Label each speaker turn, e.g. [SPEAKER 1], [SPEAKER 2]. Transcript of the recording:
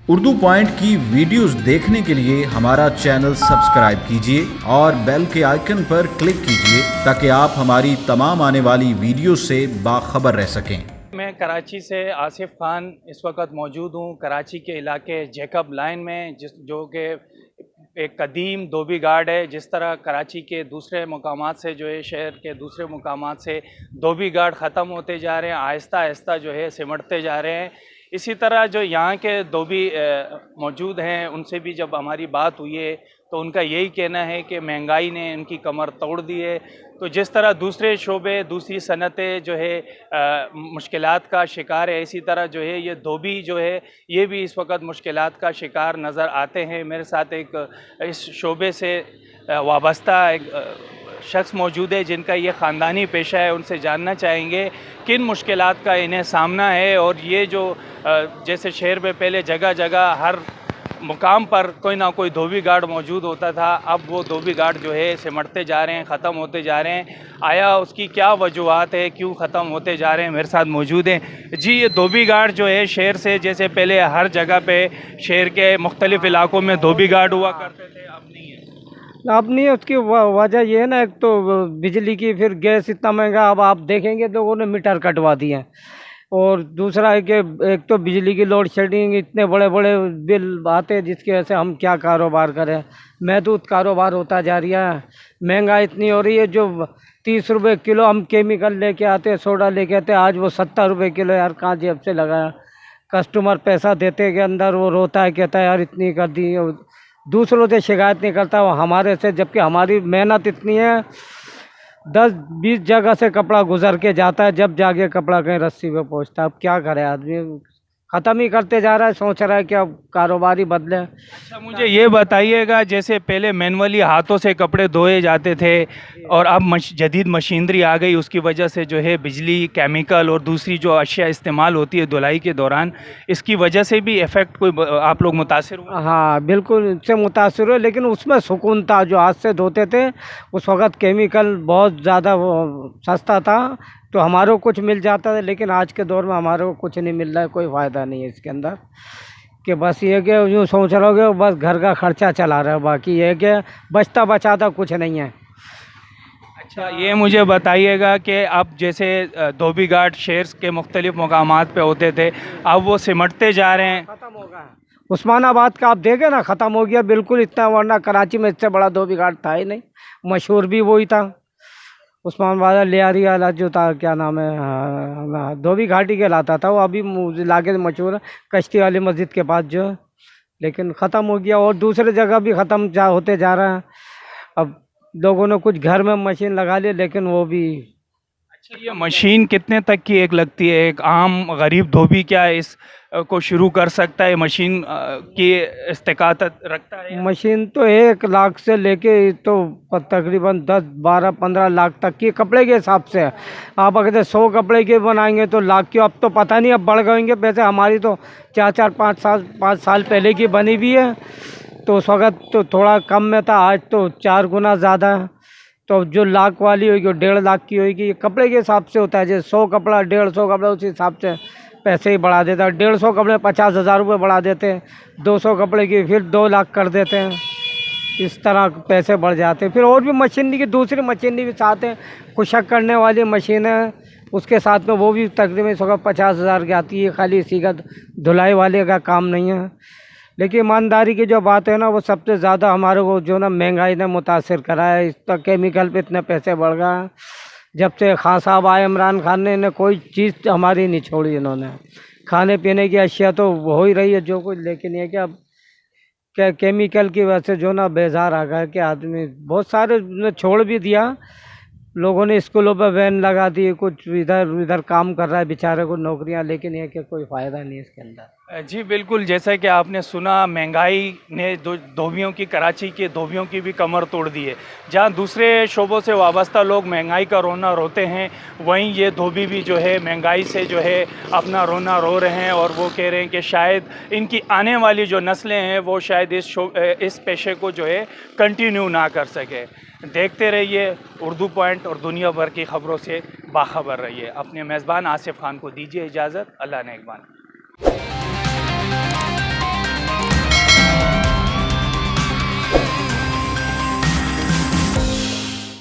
[SPEAKER 1] Urdu point की videos देखने के लिए हमारा चैनल सब्सक्राइब कीजिए और बेल के आइकन पर क्लिक कीजिए ताकि आप हमारी तमाम आने वाली वीडियो से बाखबर रह सकें।
[SPEAKER 2] मैं कराची से आसिफ खान इस वक्त मौजूद हूँ कराची के इलाके जैकब लाइन में, जो कि एक कदीम धोबी घाट है। जिस तरह कराची के दूसरे मकामात से जो है, शहर के दूसरे मकामात से धोबी घाट ख़त्म होते जा रहे हैं, आहिस्ता आहिस्ता जो है सिमटते जा रहे हैं। इसी तरह जो यहाँ के धोबी मौजूद हैं, उनसे भी जब हमारी बात हुई है तो उनका यही कहना है कि महंगाई ने उनकी कमर तोड़ दी है। तो जिस तरह दूसरे शोबे, दूसरी सनतें जो है मुश्किलात का शिकार है, इसी तरह जो है ये धोबी जो है ये भी इस वक्त मुश्किलात का शिकार नज़र आते हैं। मेरे साथ एक इस शोबे से वाबस्ता एक शख्स मौजूद है जिनका ये ख़ानदानी पेशा है। उनसे जानना चाहेंगे किन मुश्किलात का इन्हें सामना है, और ये जो जैसे शहर में पहले जगह जगह हर मुकाम पर कोई ना कोई धोबी घाट मौजूद होता था, अब वो धोबी घाट जो है सिमटते जा रहे हैं, ख़त्म होते जा रहे हैं। आया उसकी क्या वजूहात है, क्यों ख़त्म होते जा रहे हैं, मेरे साथ मौजूद हैं जी। ये धोबी घाट जो है शहर से, जैसे पहले हर जगह पे शहर के मुख्तलिफ़ इलाकों में धोबी घाट हुआ करते थे, अब नहीं है।
[SPEAKER 3] अब नहीं है। उसकी वजह ये है ना, एक तो बिजली की, फिर गैस इतना महंगा। अब आप देखेंगे लोगों ने मीटर कटवा दिए हैं, और दूसरा है कि एक तो बिजली की लोड शेडिंग, इतने बड़े बड़े बिल आते हैं जिसकी वजह से हम क्या कारोबार करें। महदूद कारोबार होता जा रहा है, महंगाई इतनी हो रही है। जो 30 रुपये किलो हम केमिकल लेके आते हैं, सोडा लेके आते हैं, आज वो 70 रुपये किलो। यार कहाँ जेब से लगाया। कस्टमर पैसा देते के अंदर वो रोता है, कहता है यार इतनी कर दी। दूसरों से शिकायत नहीं करता वो हमारे से, जबकि हमारी मेहनत इतनी है। 10-20 जगह से कपड़ा गुजर के जाता है, जब जाके कपड़ा कहीं रस्सी पे पहुंचता है। अब क्या करे आदमी, ख़त्म ही करते जा रहा है, सोच रहा है कि अब कारोबार ही बदले।
[SPEAKER 2] अच्छा, मुझे ये बताइएगा, जैसे पहले मैनुअली हाथों से कपड़े धोए जाते थे और अब जदीद मशीनरी आ गई, उसकी वजह से जो है बिजली, केमिकल और दूसरी जो अशिया इस्तेमाल होती है धुलाई के दौरान, इसकी वजह से भी इफ़ेक्ट कोई आप लोग मुतासिर हुए?
[SPEAKER 3] हाँ बिल्कुल, इससे मुतासर हुए, लेकिन उसमें सुकून था। जो हाथ से धोते थे उस वक़्त केमिकल बहुत ज़्यादा सस्ता था, तो हमारे को कुछ मिल जाता था। लेकिन आज के दौर में हमारे को कुछ नहीं मिल रहा है, कोई फ़ायदा नहीं है इसके अंदर। कि बस ये कि यूँ सोच रहोगे बस घर का खर्चा चला रहा है, बाकी ये कि बचता बचाता कुछ नहीं है।
[SPEAKER 2] अच्छा, ये मुझे बताइएगा कि अब जैसे धोबी घाट शहर के मुख्तलिफ़ मकामात पे होते थे, अब वो सिमटते जा रहे हैं,
[SPEAKER 3] ख़त्म हो गया। उस्मानाबाद का आप देखें ना, ख़त्म हो गया बिल्कुल इतना, वरना कराची में इससे बड़ा धोबी घाट था ही नहीं। मशहूर भी वही था उस्मानाबाद। लियारी वाला जो था, क्या नाम है, धोबी घाट ही कहलाता था वो। अभी इलाके से मशहूर है, कश्ती वाली मस्जिद के पास जो। लेकिन ख़त्म हो गया, और दूसरे जगह भी ख़त्म होते जा रहा है। अब लोगों ने कुछ घर में मशीन लगा ली, लेकिन वो भी।
[SPEAKER 2] अच्छा, ये मशीन कितने तक की एक लगती है? एक आम गरीब धोबी क्या इस को शुरू कर सकता है? मशीन की इस्तेकात रखता है?
[SPEAKER 3] मशीन तो 1 लाख से लेके तो तकरीबन 10, 12, 15 लाख तक की कपड़े के हिसाब से है। आप अगर 100 कपड़े के बनाएंगे तो लाख की। अब तो पता नहीं, अब बढ़ गएंगे। वैसे हमारी तो 4-4, 5 साल पहले की बनी हुई है, तो उस वक्त तो थोड़ा कम में था, आज तो 4 गुना ज़्यादा है। तो जो लाख वाली होगी वो 1.5 लाख की होगी। ये कपड़े के हिसाब से होता है, जैसे 100 कपड़ा, 150 कपड़ा, उसी हिसाब से पैसे ही बढ़ा देता है। 150 कपड़े 50,000 रुपये बढ़ा देते हैं, 200 कपड़े की फिर 2 लाख कर देते हैं। इस तरह पैसे बढ़ जाते हैं। फिर और भी मशीनरी की, दूसरी मशीनरी भी साथ हैं, खुशक करने वाली मशीन है उसके साथ में, वो भी तकरीबन 50,000 की आती है। खाली इसी का धुलाई वाले का काम नहीं है। लेकिन ईमानदारी की जो बात है ना, वो सबसे ज़्यादा हमारे को जो ना महंगाई ने मुतासिर करा है। इस तक केमिकल पे इतने पैसे बढ़ गए। जब से खान साहब आए, इमरान खान ने कोई चीज़ हमारी नहीं छोड़ी इन्होंने। खाने पीने की अशिया तो हो ही रही है जो कुछ, लेकिन ये क्या केमिकल की वजह से जो ना बेजार आ गया कि आदमी बहुत सारे ने छोड़ भी दिया। लोगों ने स्कूलों पर वैन लगा दी, कुछ इधर इधर काम कर रहा है बेचारे को नौकरियां, लेकिन ये कि कोई फ़ायदा नहीं है इसके अंदर।
[SPEAKER 2] जी बिल्कुल, जैसा कि आपने सुना, महंगाई ने धोबियों की, कराची के धोबियों की भी कमर तोड़ दी है। जहाँ दूसरे शोबों से वाबस्ता लोग महंगाई का रोना रोते हैं, वहीं ये धोबी भी जो है महंगाई से जो है अपना रोना रो रहे हैं, और वो कह रहे हैं कि शायद इनकी आने वाली जो नस्लें हैं वो शायद इस पेशे को जो है कंटिन्यू ना कर सके। देखते रहिए उर्दू पॉइंट, और दुनिया भर की ख़बरों से बाखबर रहिए। अपने मेज़बान आसिफ खान को दीजिए इजाज़त। अल्लाह नेगबान।